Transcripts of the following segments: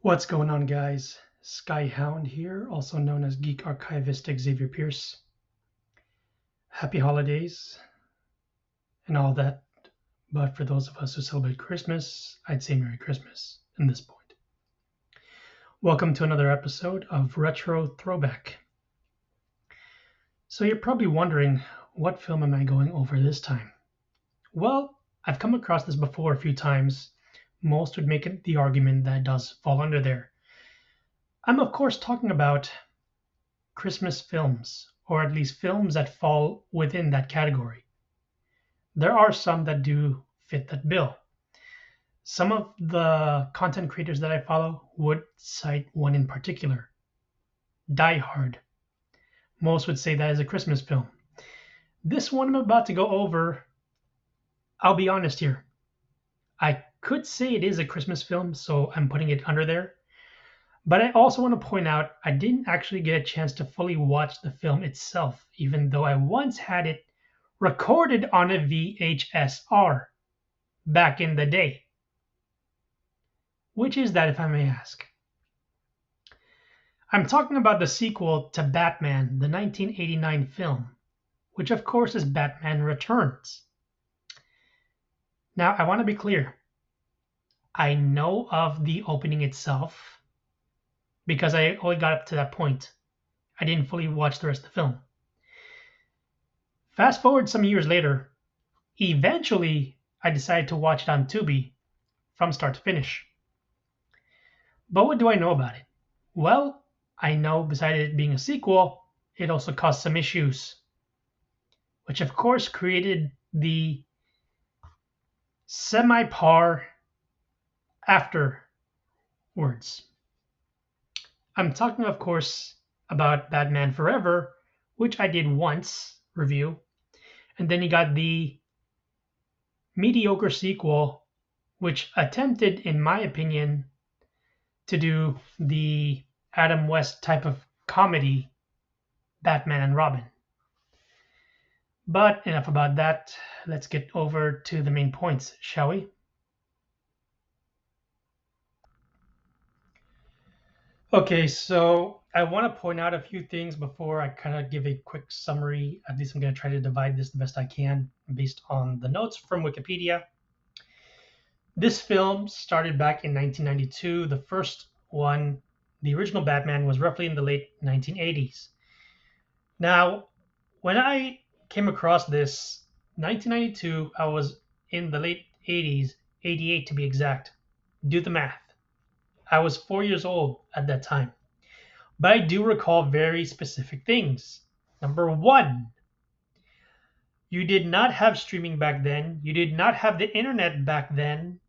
What's going on, guys? Skyhound here, also known as Geek Archivist Xavier Pierce. Happy holidays and all that, but for those of us who celebrate Christmas, I'd say Merry Christmas at this point. Welcome to another episode of Retro Throwback. So you're probably wondering, what film am I going over this time? Well, I've come across this before a few times. Most would make the argument that it does fall under there. I'm of course talking about Christmas films, or at least films that fall within that category. There are some that do fit that bill. Some of the content creators that I follow would cite one in particular, Die Hard. Most would say that is a Christmas film. This one I'm about to go over, I'll be honest here. I could say it is a Christmas film, so I'm putting it under there. But I also want to point out I didn't actually get a chance to fully watch the film itself, even though I once had it recorded on a VHS-R back in the day. Which is that, if I may ask? I'm talking about the sequel to Batman, the 1989 film, which of course is Batman Returns. Now, I want to be clear. I know of the opening itself, because I only got up to that point. I didn't fully watch the rest of the film. Fast forward some years later, eventually I decided to watch it on Tubi from start to finish. But what do I know about it? Well, I know besides it being a sequel, it also caused some issues, which of course created the semi-par afterwards. I'm talking, of course, about Batman Forever, which I did once review, and then you got the mediocre sequel, which attempted, in my opinion, to do the Adam West type of comedy, Batman and Robin. But enough about that. Let's get over to the main points, shall we? Okay, so I want to point out a few things before I kind of give a quick summary. At least I'm going to try to divide this the best I can based on the notes from Wikipedia. This film started back in 1992. The first one, the original Batman, was roughly in the late 1980s. Now, when I came across this, 1992, I was in the late 80s, 88 to be exact. Do the math. I was 4 years old at that time. But I do recall very specific things. Number one, you did not have streaming back then. You did not have the internet back then.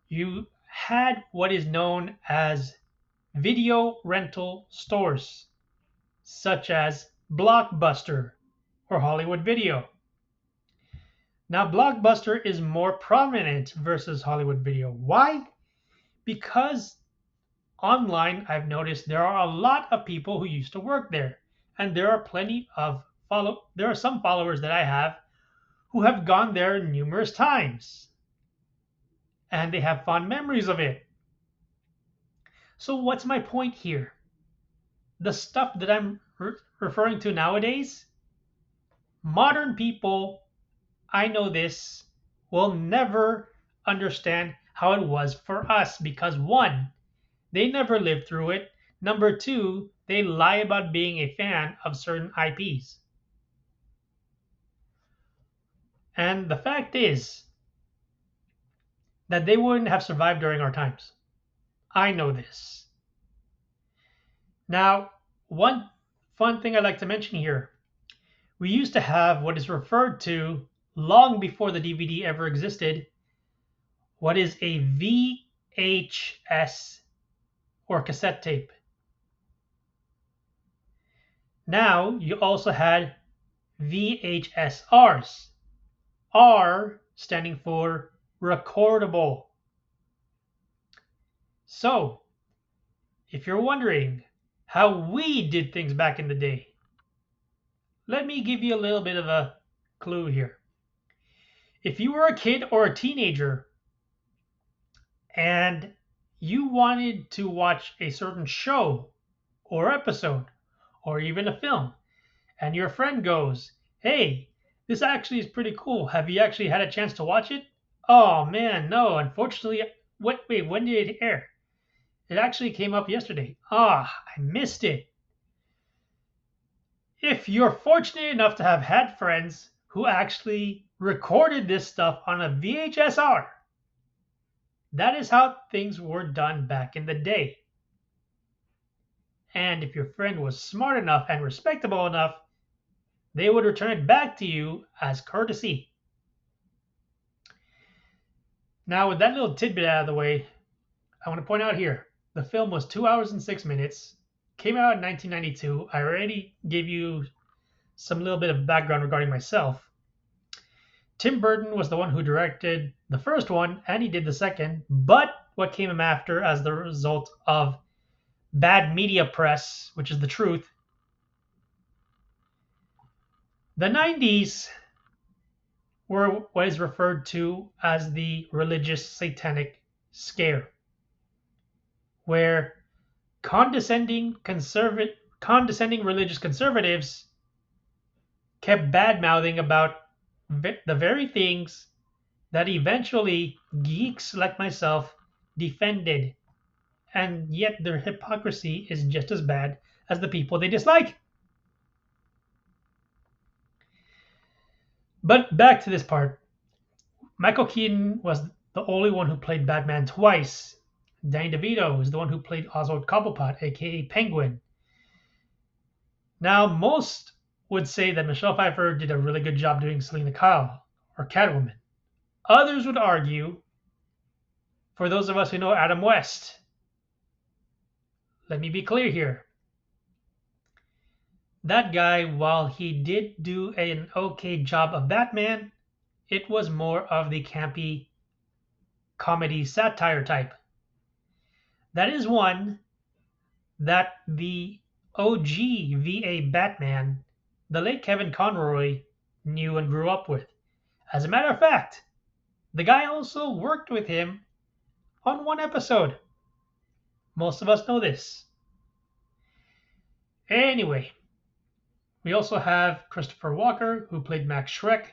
You had what is known as video rental stores, such as Blockbuster or Hollywood Video. Now, Blockbuster is more prominent versus Hollywood Video. Why? Because online, I've noticed there are a lot of people who used to work there, and there are some followers that I have who have gone there numerous times, and they have fond memories of it. So what's my point here? The stuff that I'm referring to nowadays, modern people, I know this, will never understand how it was for us because one, they never lived through it. Number two, they lie about being a fan of certain IPs. And the fact is that they wouldn't have survived during our times. I know this. Now, one fun thing I'd like to mention here. We used to have what is referred to, long before the DVD ever existed, what is a VHS or cassette tape. Now you also had VHSRs. R standing for recordable. So, if you're wondering how we did things back in the day, let me give you a little bit of a clue here. If you were a kid or a teenager and you wanted to watch a certain show or episode or even a film, and your friend goes, "Hey, this actually is pretty cool. Have you actually had a chance to watch it?" "Oh man, no, unfortunately. Wait, when did it air?" "It actually came up yesterday." "Ah, I missed it." If you're fortunate enough to have had friends who actually recorded this stuff on a VHSR, that is how things were done back in the day. And if your friend was smart enough and respectable enough, they would return it back to you as courtesy. Now, with that little tidbit out of the way, I want to point out here the film was 2 hours and 6 minutes, came out in 1992. I already gave you some little bit of background regarding myself. Tim Burton was the one who directed the first one, and he did the second, but what came after as the result of bad media press, which is the truth, the 90s were what is referred to as the religious satanic scare, where condescending religious conservatives kept bad mouthing about the very things that eventually geeks like myself defended, and yet their hypocrisy is just as bad as the people they dislike. But back to this part. Michael Keaton was the only one who played Batman twice. Danny DeVito is the one who played Oswald Cobblepot, aka Penguin. Now, most would say that Michelle Pfeiffer did a really good job doing Selena Kyle or Catwoman. Others would argue, for those of us who know Adam West, let me be clear here. That guy, while he did do an okay job of Batman, it was more of the campy comedy satire type. That is one that the OG VA Batman, the late Kevin Conroy, knew and grew up with. As a matter of fact, the guy also worked with him on one episode. Most of us know this. Anyway, we also have Christopher Walker, who played Max Schreck.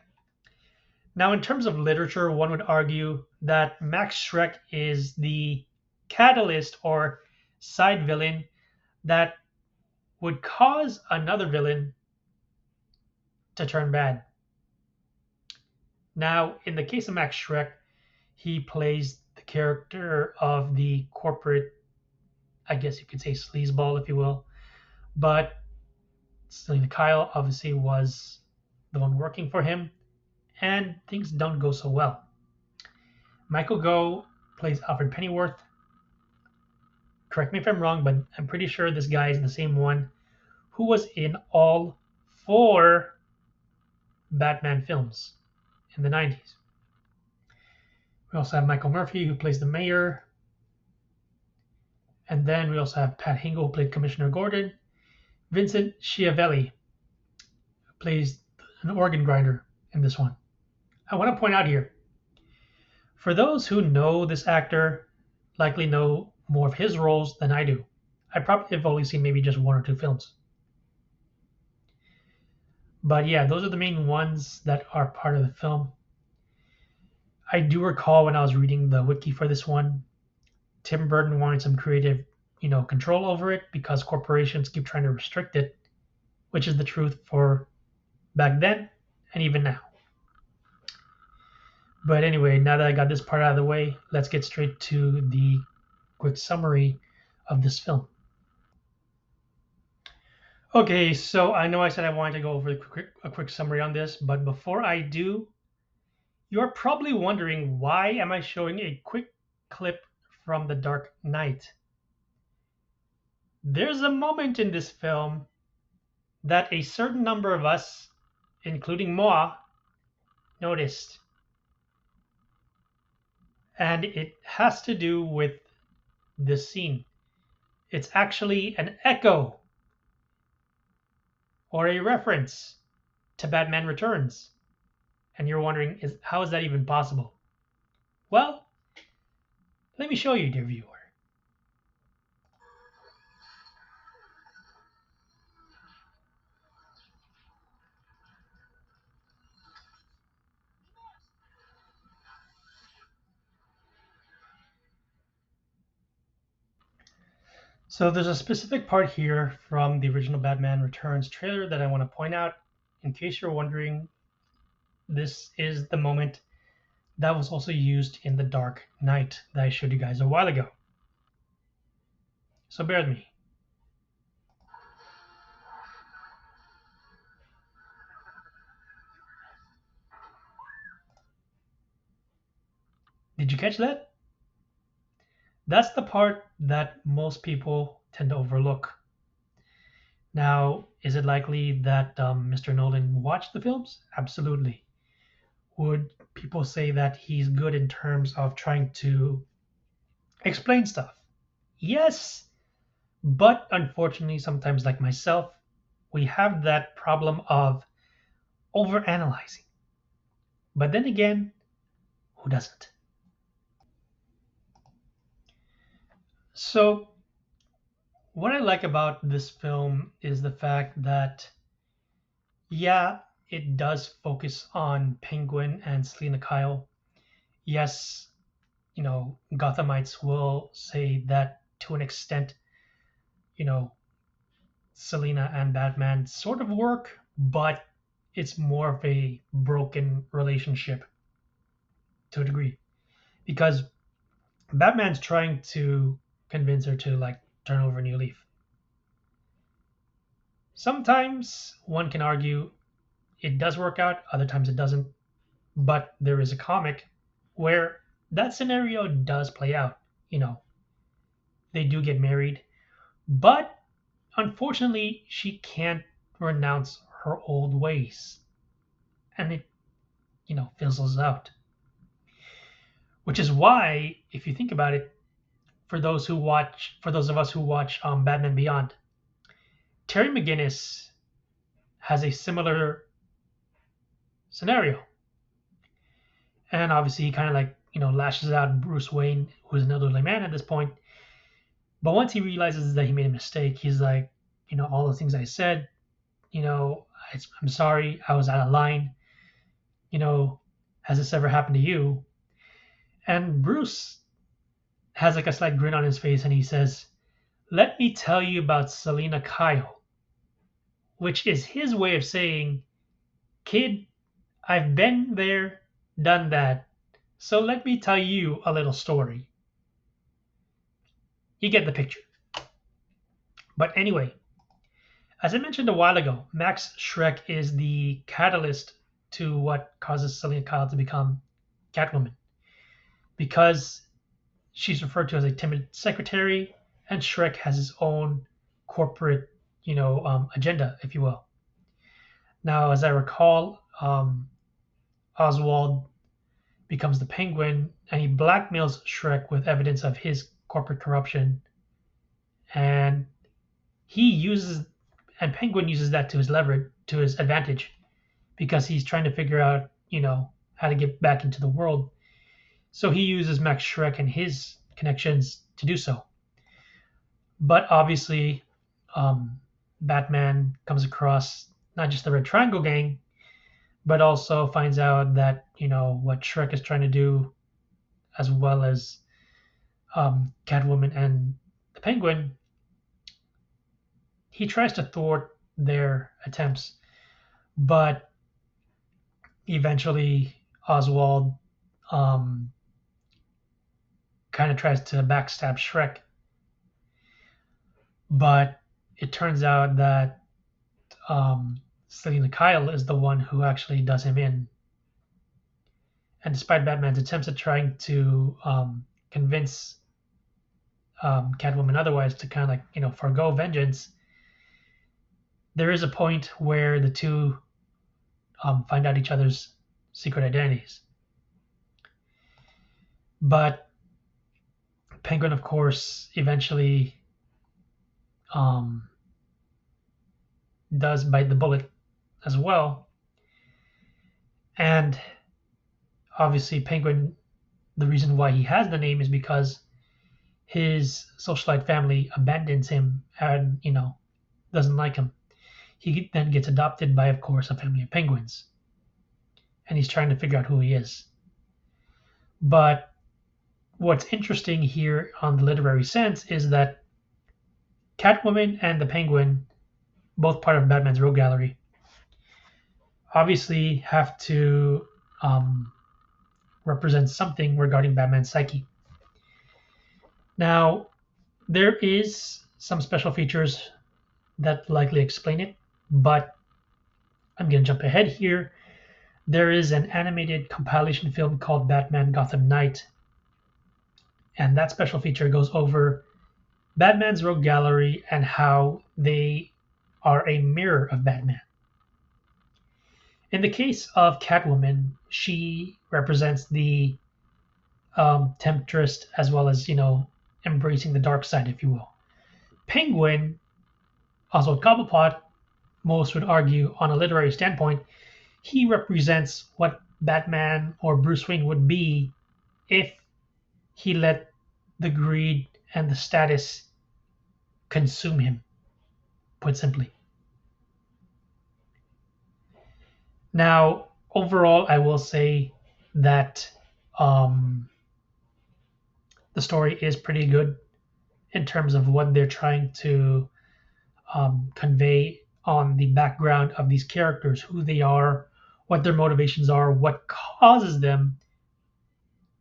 Now, in terms of literature, one would argue that Max Schreck is the catalyst or side villain that would cause another villain to turn bad. Now, in the case of Max Schreck, he plays the character of the corporate, I guess you could say sleazeball, if you will. But Selena Kyle obviously was the one working for him, and things don't go so well. Michael Gough plays Alfred Pennyworth. Correct me if I'm wrong, but I'm pretty sure this guy is the same one who was in all 4 Batman films in the 90s. We also have Michael Murphy, who plays the mayor. And then we also have Pat Hingle, who played Commissioner Gordon. Vincent Schiavelli, who plays an organ grinder in this one. I want to point out here, for those who know this actor, likely know more of his roles than I do. I probably have only seen maybe just 1 or 2 films. But yeah, those are the main ones that are part of the film. I do recall when I was reading the wiki for this one, Tim Burton wanted some creative, control over it because corporations keep trying to restrict it, which is the truth for back then and even now. But anyway, now that I got this part out of the way, let's get straight to the quick summary of this film. Okay, so I know I said I wanted to go over a quick summary on this, but before I do, you're probably wondering, why am I showing a quick clip from The Dark Knight? There's a moment in this film that a certain number of us, including moi, noticed. And it has to do with this scene. It's actually an echo or a reference to Batman Returns. And you're wondering, how is that even possible? Well, let me show you, dear viewer. So there's a specific part here from the original Batman Returns trailer that I want to point out. In case you're wondering, this is the moment that was also used in The Dark Knight that I showed you guys a while ago. So bear with me. Did you catch that? That's the part that most people tend to overlook. Now, is it likely that Mr. Nolan watched the films? Absolutely. Would people say that he's good in terms of trying to explain stuff? Yes, but unfortunately, sometimes, like myself, we have that problem of overanalyzing. But then again, who doesn't? So, what I like about this film is the fact that, yeah, it does focus on Penguin and Selena Kyle. Yes, Gothamites will say that to an extent, you know, Selena and Batman sort of work, but it's more of a broken relationship to a degree because Batman's trying to convince her to like turn over a new leaf. Sometimes one can argue it does work out, other times it doesn't, but there is a comic where that scenario does play out. You know, they do get married, but unfortunately, she can't renounce her old ways, and it, fizzles out. Which is why, if you think about it, for those of us who watch Batman Beyond, Terry McGinnis has a similar scenario, and obviously he kind of like lashes out at Bruce Wayne, who's an elderly man at this point. But once he realizes that he made a mistake, he's like, all the things I said, you know, I'm sorry, I was out of line. You know, has this ever happened to you? And Bruce has like a slight grin on his face and he says, let me tell you about Selena Kyle, which is his way of saying, kid, I've been there, done that. So let me tell you a little story. You get the picture. But anyway, as I mentioned a while ago, Max Schreck is the catalyst to what causes Selena Kyle to become Catwoman. Because she's referred to as a timid secretary, and Schreck has his own corporate, agenda, if you will. Now, as I recall, Oswald becomes the Penguin, and he blackmails Schreck with evidence of his corporate corruption, and Penguin uses that to his advantage, because he's trying to figure out, how to get back into the world. So he uses Max Schreck and his connections to do so. But obviously, Batman comes across not just the Red Triangle Gang, but also finds out that what Schreck is trying to do, as well as Catwoman and the Penguin. He tries to thwart their attempts, but eventually Oswald kind of tries to backstab Schreck. But it turns out that Selena Kyle is the one who actually does him in. And despite Batman's attempts at trying to convince Catwoman otherwise to kind of like, forgo vengeance, there is a point where the two find out each other's secret identities. But Penguin, of course, eventually does bite the bullet as well. And obviously, Penguin, the reason why he has the name is because his socialite family abandons him and, doesn't like him. He then gets adopted by, of course, a family of penguins. And he's trying to figure out who he is. But what's interesting here on the literary sense is that Catwoman and the Penguin, both part of Batman's Rogue Gallery, obviously have to um, represent something regarding Batman's psyche. Now, there is some special features that likely explain it, but I'm going to jump ahead here. There is an animated compilation film called Batman Gotham Knight, and that special feature goes over Batman's Rogue Gallery and how they are a mirror of Batman. In the case of Catwoman, she represents the temptress as well as, embracing the dark side, if you will. Penguin, also Cobblepot, most would argue on a literary standpoint, he represents what Batman or Bruce Wayne would be if he let the greed and the status consume him, put simply. Now, overall, I will say that the story is pretty good in terms of what they're trying to convey on the background of these characters, who they are, what their motivations are, what causes them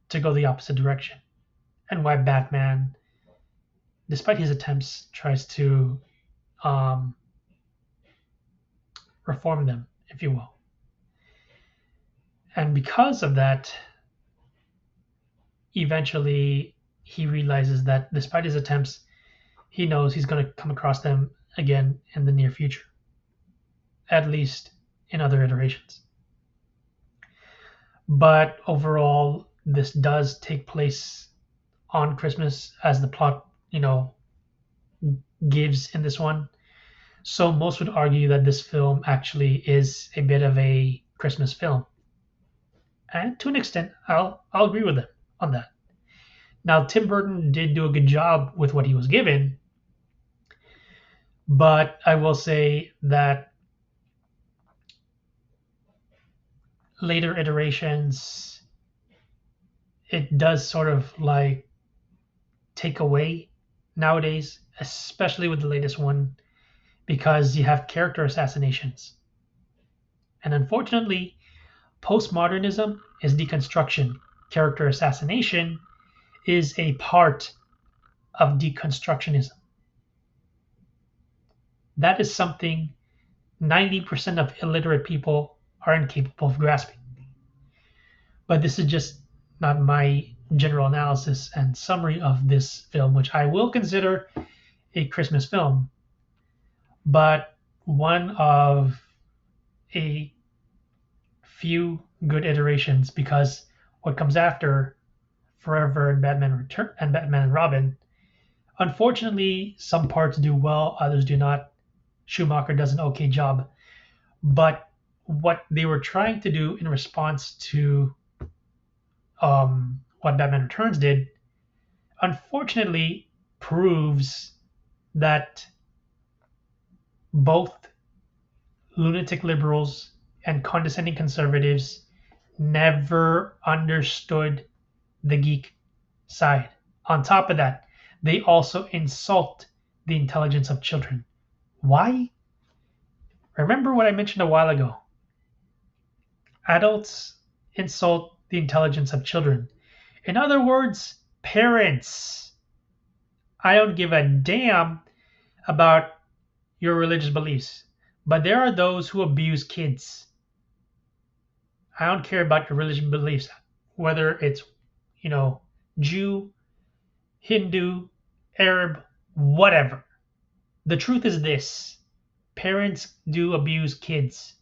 to go the opposite direction, and why Batman, despite his attempts, tries to reform them, if you will. And because of that, eventually he realizes that despite his attempts, he knows he's going to come across them again in the near future, at least in other iterations. But overall, this does take place on Christmas, as the plot, gives in this one. So most would argue that this film actually is a bit of a Christmas film. And to an extent, I'll agree with them on that. Now, Tim Burton did do a good job with what he was given, but I will say that later iterations, it does sort of like take away nowadays, especially with the latest one, because you have character assassinations. And unfortunately, postmodernism is deconstruction. Character assassination is a part of deconstructionism. That is something 90% of illiterate people are incapable of grasping. But this is just not my general analysis and summary of this film, which I will consider a Christmas film, but one of a few good iterations, because what comes after Forever and Batman Return and Batman and Robin, unfortunately, some parts do well, others do not. Schumacher does an okay job, but what they were trying to do in response to what Batman Returns did, unfortunately, proves that both lunatic liberals and condescending conservatives never understood the geek side. On top of that, they also insult the intelligence of children. Why? Remember what I mentioned a while ago. Adults insult the intelligence of children. In other words, parents. I don't give a damn about your religious beliefs, but there are those who abuse kids. I don't care about your religious beliefs, whether it's, Jew, Hindu, Arab, whatever. The truth is this: parents do abuse kids,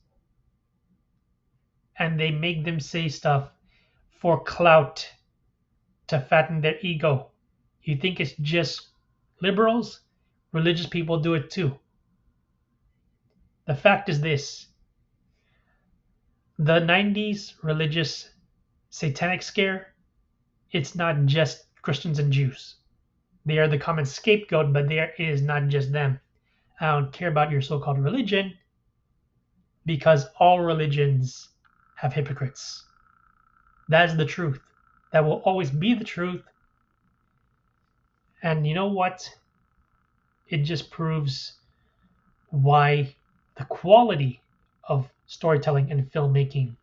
and they make them say stuff for clout, to fatten their ego. You think it's just liberals? Religious people do it too. The fact is this: the 90s religious satanic scare, it's not just Christians and Jews. They are the common scapegoat, but there is not just them. I don't care about your so-called religion, because all religions have hypocrites. That is the truth. That will always be the truth. And you know what? it just proves why the quality of storytelling and filmmaking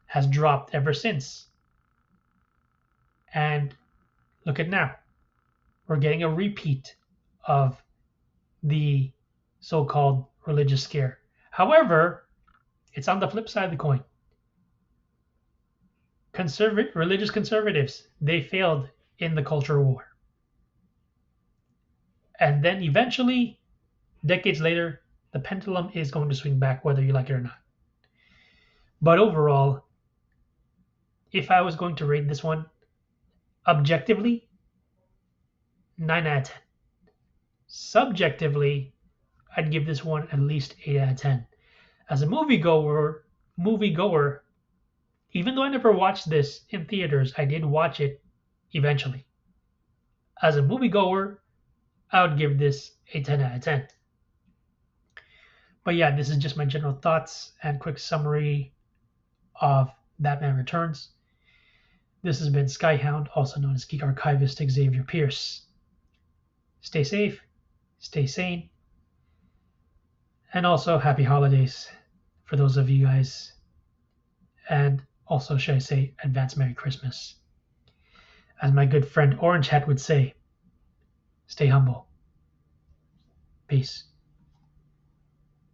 has dropped ever since. And look at now. We're getting a repeat of the so-called religious scare. However, it's on the flip side of the coin. Religious conservatives, they failed in the culture war. And then eventually, decades later, the pendulum is going to swing back whether you like it or not. But overall, if I was going to rate this one objectively, 9 out of 10. Subjectively, I'd give this one at least 8 out of 10. As a moviegoer, even though I never watched this in theaters, I did watch it eventually. As a moviegoer, I would give this a 10 out of 10. But yeah, this is just my general thoughts and quick summary of Batman Returns. This has been Skyhound, also known as Geek Archivist Xavier Pierce. Stay safe, stay sane, and also happy holidays for those of you guys. And also, should I say, advance Merry Christmas. As my good friend Orange Hat would say, stay humble. Peace.